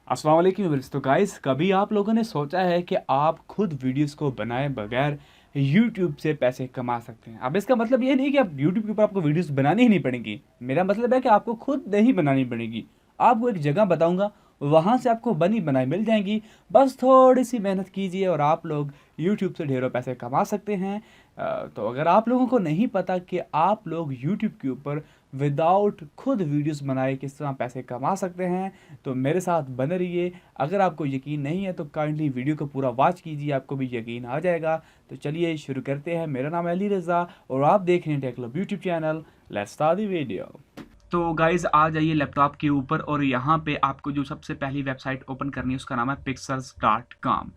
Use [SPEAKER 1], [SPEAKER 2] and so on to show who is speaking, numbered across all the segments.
[SPEAKER 1] अस्सलाम वालेकुम व्यूअर्स। तो गाइस, कभी आप लोगों ने सोचा है कि आप खुद वीडियोस को बनाए बगैर यूट्यूब से पैसे कमा सकते हैं? अब इसका मतलब ये नहीं कि आप यूट्यूब के ऊपर आपको वीडियोस बनानी ही नहीं पड़ेंगी। मेरा मतलब है कि आपको खुद नहीं बनानी पड़ेगी। आपको एक जगह बताऊंगा, वहाँ से आपको बनी बनाई मिल जाएंगी। बस थोड़ी सी मेहनत कीजिए और आप लोग यूट्यूब से ढेरों पैसे कमा सकते हैं। तो अगर आप लोगों को नहीं पता कि आप लोग यूट्यूब के ऊपर विदाउट खुद वीडियोस बनाए किस तरह पैसे कमा सकते हैं, तो मेरे साथ बने रहिए। अगर आपको यकीन नहीं है तो काइंडली वीडियो को पूरा वॉच कीजिए, आपको भी यकीन आ जाएगा। तो चलिए शुरू करते हैं। मेरा नाम है अली रज़ा और आप देख रहे हैं Tech Club YouTube channel. Let's start the video. तो गाइज आ जाइए लैपटॉप के ऊपर और यहाँ पे आपको जो सबसे पहली वेबसाइट ओपन करनी है उसका नाम है pixels.com।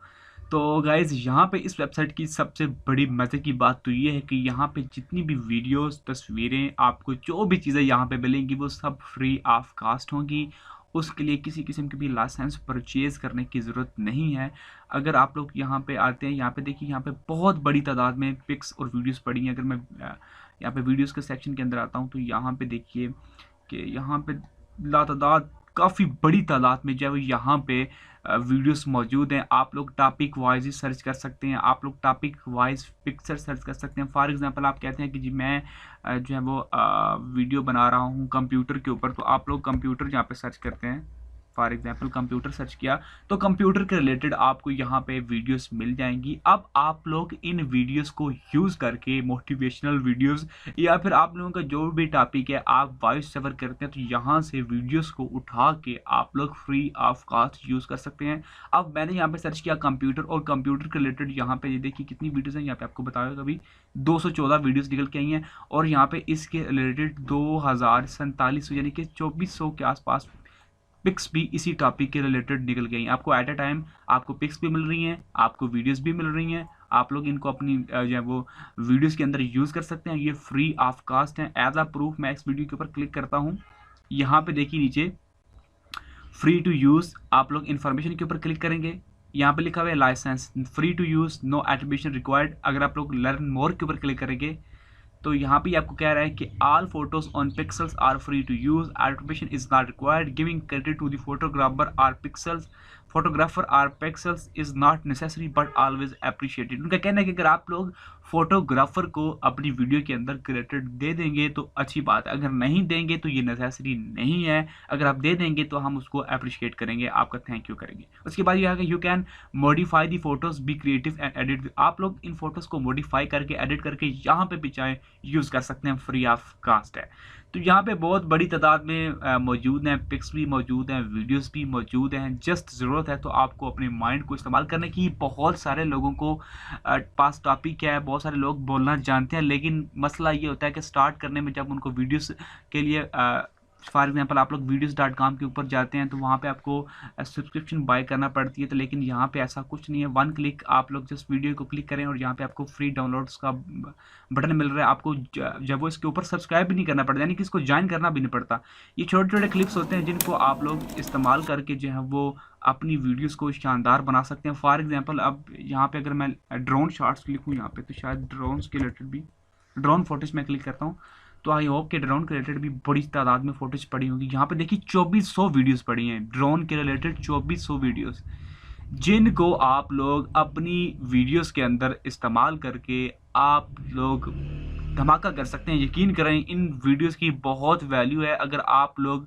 [SPEAKER 1] तो गाइज़ यहाँ पे इस वेबसाइट की सबसे बड़ी मज़े की बात तो ये है कि यहाँ पे जितनी भी वीडियोस, तस्वीरें, आपको जो भी चीज़ें यहाँ पे मिलेंगी वो सब फ्री ऑफ कास्ट होंगी। उसके लिए किसी किस्म की भी लाइसेंस परचेज़ करने की ज़रूरत नहीं है। अगर आप लोग यहाँ पे आते हैं, यहाँ पे देखिए, यहाँ पे बहुत बड़ी तादाद में पिक्स और वीडियोस पड़ी हैं। अगर मैं यहाँ पे वीडियोस के सेक्शन के अंदर आता हूँ तो यहाँ पे देखिए कि यहाँ पे लातादाद, काफ़ी बड़ी तादाद में जो है वो यहाँ पे वीडियोस मौजूद हैं। आप लोग टॉपिक वाइज ही सर्च कर सकते हैं, आप लोग टॉपिक वाइज पिक्चर सर्च कर सकते हैं। फॉर एग्जांपल आप कहते हैं कि जी मैं जो है वो वीडियो बना रहा हूँ कंप्यूटर के ऊपर, तो आप लोग कंप्यूटर यहाँ पे सर्च करते हैं। फॉर एग्जांपल कंप्यूटर सर्च किया तो कंप्यूटर के रिलेटेड आपको यहाँ पे वीडियोस मिल जाएंगी। अब आप लोग इन वीडियोस को यूज़ करके मोटिवेशनल वीडियोस या फिर आप लोगों का जो भी टॉपिक है आप वॉइस ओवर करते हैं, तो यहाँ से वीडियोस को उठा के आप लोग फ्री ऑफ कास्ट यूज़ कर सकते हैं। अब मैंने यहाँ पे सर्च किया कंप्यूटर, और कंप्यूटर के रिलेटेड यहाँ पे ये देखिए कितनी वीडियोस हैं। यहाँ पे आपको बताया अभी 214 वीडियोस निकल के आई हैं, और यहाँ पे इसके रिलेटेड 2047 यानी कि 2400 के आसपास पिक्स भी इसी टॉपिक के रिलेटेड निकल गई। आपको एट अ टाइम आपको पिक्स भी मिल रही हैं, आपको वीडियोस भी मिल रही हैं। आप लोग इनको अपनी जो है वो वीडियोस के अंदर यूज़ कर सकते हैं। ये फ्री ऑफ कास्ट हैं। एज अ प्रूफ मैं इस वीडियो के ऊपर क्लिक करता हूँ। यहाँ पे देखिए नीचे फ्री टू यूज़, आप लोग इन्फॉर्मेशन के ऊपर क्लिक करेंगे, यहाँ पे लिखा हुआ है license free to use, no attribution required. अगर आप लोग लर्न मोर के ऊपर क्लिक करेंगे तो यहाँ पे आपको कह रहा है कि all photos on Pexels are free to use, attribution is not required, giving credit to the photographer or Pexels, photographer or Pexels is not necessary but always appreciated. उनका कहना है कि अगर आप लोग फोटोग्राफर को अपनी वीडियो के अंदर क्रेडिट दे देंगे तो अच्छी बात है, अगर नहीं देंगे तो ये नेसेसरी नहीं है। अगर आप दे देंगे तो हम उसको अप्रिशिएट करेंगे, आपका थैंक यू करेंगे। उसके बाद ये है कि you can modify the photos, be creative and edit. आप लोग इन फोटोज को मॉडिफाई करके एडिट करके यहाँ पे भी चाहे यूज़ कर सकते हैं, फ्री ऑफ कास्ट है। तो यहाँ पे बहुत बड़ी तादाद में मौजूद हैं, पिक्स भी मौजूद हैं, वीडियोस भी मौजूद हैं। जस्ट ज़रूरत है तो आपको अपने माइंड को इस्तेमाल करने की। बहुत सारे लोगों को पास टॉपिक है, बहुत सारे लोग बोलना जानते हैं, लेकिन मसला ये होता है कि स्टार्ट करने में जब उनको वीडियोस के लिए फॉर एग्जांपल आप लोग वीडियोस.com के ऊपर जाते हैं तो वहाँ पे आपको सब्सक्रिप्शन बाय करना पड़ती है। तो लेकिन यहाँ पे ऐसा कुछ नहीं है, वन क्लिक आप लोग जस्ट वीडियो को क्लिक करें और यहाँ पे आपको फ्री डाउनलोड्स का बटन मिल रहा है। आपको जब वो इसके ऊपर सब्सक्राइब भी नहीं करना पड़ता, यानी कि इसको ज्वाइन करना भी नहीं पड़ता। ये छोटे छोटे क्लिप्स होते हैं जिनको आप लोग इस्तेमाल करके जो है वो अपनी वीडियोज़ को शानदार बना सकते हैं। फॉर एग्जाम्पल अब यहाँ पे अगर मैं ड्रोन शॉट्स लिखूँ यहाँ पे, तो शायद ड्रोन्स के रिलेटेड भी ड्रोन फोटोज में क्लिक करता हूँ तो आई होप के ड्रोन के रिलेटेड भी बड़ी तादाद में फोटोज पड़ी होगी। यहाँ पे देखिए 2400 वीडियोस पड़ी हैं ड्रोन के रिलेटेड, 2400 वीडियोस जिनको आप लोग अपनी वीडियोस के अंदर इस्तेमाल करके आप लोग धमाका कर सकते हैं। यकीन करें इन वीडियोस की बहुत वैल्यू है। अगर आप लोग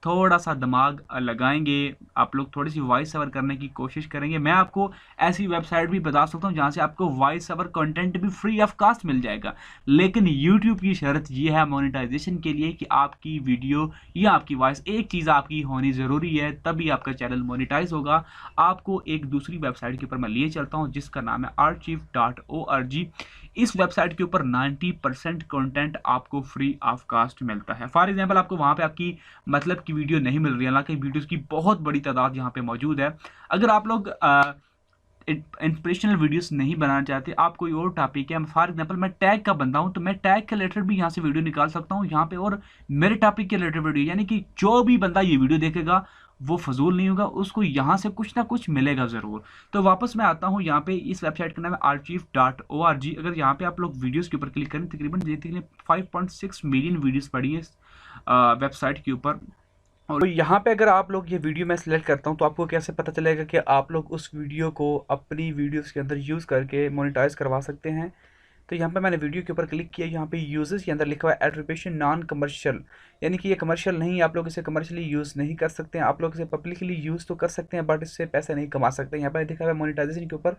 [SPEAKER 1] थोड़ा सा दिमाग लगाएंगे, आप लोग थोड़ी सी वॉइस ओवर करने की कोशिश करेंगे, मैं आपको ऐसी वेबसाइट भी बता सकता हूँ जहाँ से आपको वॉइस ओवर कंटेंट भी फ्री ऑफ कास्ट मिल जाएगा। लेकिन यूट्यूब की शर्त ये है मोनेटाइजेशन के लिए कि आपकी वीडियो या आपकी वॉइस, एक चीज़ आपकी होनी ज़रूरी है, तभी आपका चैनल मोनेटाइज होगा। आपको एक दूसरी वेबसाइट के ऊपर मैं लिए चलता हूँ जिसका नाम है archive.org। इस वेबसाइट के ऊपर 90% कंटेंट आपको फ्री ऑफ कास्ट मिलता है। फॉर एग्जांपल आपको वहाँ पे आपकी मतलब की वीडियो नहीं मिल रही है, हालांकि वीडियोस की बहुत बड़ी तादाद यहाँ पे मौजूद है। अगर आप लोग इंस्पिरेशनल वीडियोस नहीं बनाना चाहते, आप कोई और टॉपिक है, फॉर एग्जांपल मैं टैग का बंदा हूं तो मैं टैग के रिलेटेड भी यहाँ से वीडियो निकाल सकता हूँ यहाँ पे, और मेरे टॉपिक के रिलेटेड वीडियो, यानी कि जो भी बंदा ये वीडियो देखेगा वो फजूल नहीं होगा, उसको यहाँ से कुछ ना कुछ मिलेगा ज़रूर। तो वापस मैं आता हूँ यहाँ पे, इस वेबसाइट का नाम है archive.org। अगर यहाँ पे आप लोग वीडियोस के ऊपर क्लिक करें, तकरीबन देखते हैं 5.6 मिलियन वीडियोस पड़ी है इस वेबसाइट के ऊपर। और यहाँ पे अगर आप लोग ये वीडियो मैं सिलेक्ट करता हूँ तो आपको कैसे पता चलेगा कि आप लोग उस वीडियो को अपनी वीडियोस के अंदर यूज़ करके मोनेटाइज करवा सकते हैं। तो यहाँ पे मैंने वीडियो के ऊपर क्लिक किया, यहाँ पे यूजेस के अंदर लिखा हुआ है एट्रीब्यूशन नॉन कमर्शियल, यानी कि ये कमर्शियल नहीं, आप लोग इसे कमर्शियली यूज़ नहीं कर सकते हैं। आप लोग इसे पब्लिकली यूज़ तो कर सकते हैं बट इससे पैसे नहीं कमा सकते। यहाँ पे लिखा हुआ है मोनेटाइजेशन के ऊपर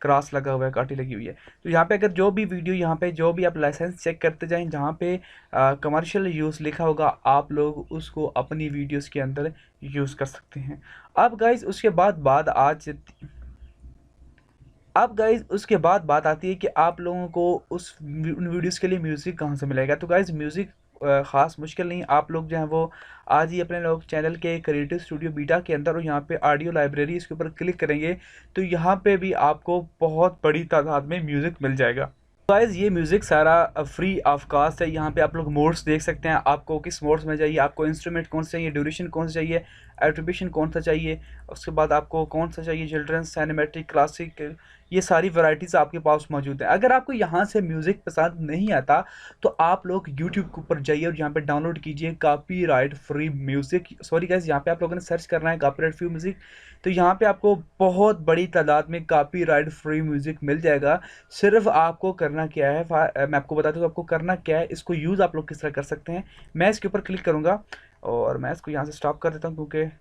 [SPEAKER 1] क्रॉस लगा हुआ है, काटी लगी हुई है। तो यहाँ पे अगर जो भी वीडियो, यहाँ पे जो भी आप लाइसेंस चेक करते जाएं जहाँ पे कमर्शियल यूज़ लिखा होगा आप लोग उसको अपनी वीडियोस के अंदर यूज़ कर सकते हैं। अब गाइज उसके बाद बात आती है कि आप लोगों को उन वीडियोस के लिए म्यूज़िक कहाँ से मिलेगा। तो गाइज म्यूज़िक ख़ास मुश्किल नहीं, आप लोग जो हैं वो आज ही अपने लोग चैनल के क्रिएटिव स्टूडियो बीटा के अंदर और यहाँ पे ऑडियो लाइब्रेरी इसके ऊपर क्लिक करेंगे तो यहाँ पे भी आपको बहुत बड़ी तादाद में म्यूज़िक मिल जाएगा। गाइस ये म्यूज़िक सारा फ्री ऑफ कास्ट है। यहाँ पे आप लोग मोड्स देख सकते हैं, आपको किस मोड्स में चाहिए, आपको इंस्ट्रूमेंट कौन सा चाहिए, ड्यूरेशन कौन सा चाहिए, एट्रीब्यूशन कौन सा चाहिए, उसके बाद आपको कौन सा चाहिए, चिल्ड्रंस, सिनेमैटिक, क्लासिक, ये सारी वैराइटीज़ आपके पास मौजूद है। अगर आपको यहाँ से म्यूज़िक पसंद नहीं आता तो आप लोग यूट्यूब के ऊपर जाइए और यहाँ पे डाउनलोड कीजिए copyright free music. Sorry guys, यहाँ पे आप लोगों ने सर्च करना है कॉपीराइट फ्री म्यूज़िक, तो यहाँ पे आपको बहुत बड़ी तादाद में कॉपीराइट फ्री म्यूज़िक मिल जाएगा। सिर्फ आपको करना क्या है, मैं आपको बताता हूँ आपको करना क्या है, इसको यूज़ आप लोग किस तरह कर सकते हैं। मैं इसके ऊपर क्लिक करूँगा और मैं इसको यहाँ से स्टॉप कर देता हूँ क्योंकि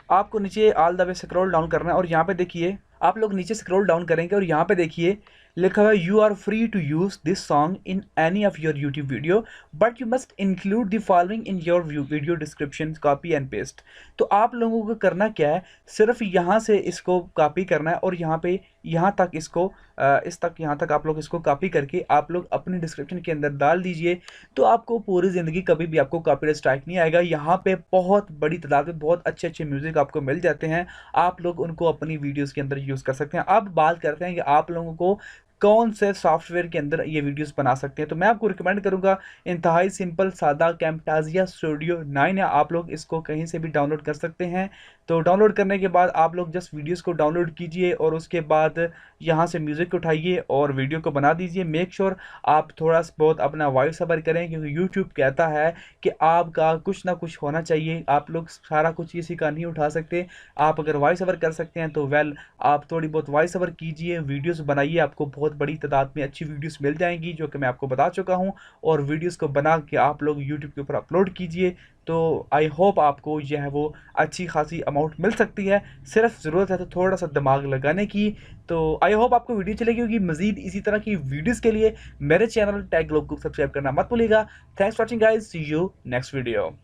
[SPEAKER 1] आपको नीचे all the way scroll down करना है। और यहाँ पे देखिए, आप लोग नीचे स्क्रॉल डाउन करेंगे और यहाँ पे देखिए लिखा हुआ है you are free to use this song in any of your YouTube video but you must include the following in your video description, copy and paste. तो आप लोगों को करना क्या है, सिर्फ यहाँ से इसको कॉपी करना है और यहाँ पे यहाँ तक इसको यहाँ तक आप लोग इसको कॉपी करके आप लोग अपनी डिस्क्रिप्शन के अंदर डाल दीजिए। तो आपको पूरी ज़िंदगी कभी भी आपको कॉपीराइट स्ट्राइक नहीं आएगा। यहाँ पे बहुत बड़ी तादाद में बहुत अच्छे अच्छे म्यूज़िक आपको मिल जाते हैं, आप लोग उनको अपनी वीडियोस के अंदर यूज़ कर सकते हैं। अब बात करते हैं कि आप लोगों को कौन से सॉफ्टवेयर के अंदर ये वीडियोस बना सकते हैं। तो मैं आपको रिकमेंड करूंगा इंतहाई सिंपल सादा कैमटासिया स्टूडियो 9 है, आप लोग इसको कहीं से भी डाउनलोड कर सकते हैं। तो डाउनलोड करने के बाद आप लोग जस्ट वीडियोस को डाउनलोड कीजिए और उसके बाद यहाँ से म्यूज़िक उठाइए और वीडियो को बना दीजिए। मेक श्योर आप थोड़ा बहुत अपना वॉइस ओवर करें क्योंकि यूट्यूब कहता है कि आपका कुछ ना कुछ होना चाहिए, आप लोग सारा कुछ किसी का नहीं उठा सकते। आप अगर वॉइस ओवर कर सकते हैं तो वेल आप थोड़ी बहुत वॉइस ओवर कीजिए, वीडियोस बनाइए, आपको बहुत बड़ी तादाद में अच्छी वीडियोस मिल जाएंगी जो कि मैं आपको बता चुका हूं। और वीडियोस को बना के आप लोग यूट्यूब के ऊपर अपलोड कीजिए। तो आई होप आपको यह है वो अच्छी खासी अमाउंट मिल सकती है, सिर्फ ज़रूरत है तो थोड़ा सा दिमाग लगाने की। तो आई होप आपको वीडियो चलेगी होगी। मज़ीद इसी तरह की वीडियोज़ के लिए मेरे चैनल टेक ग्लोब को सब्सक्राइब करना मत भूलिएगा। Thanks for watching guys, see you next video.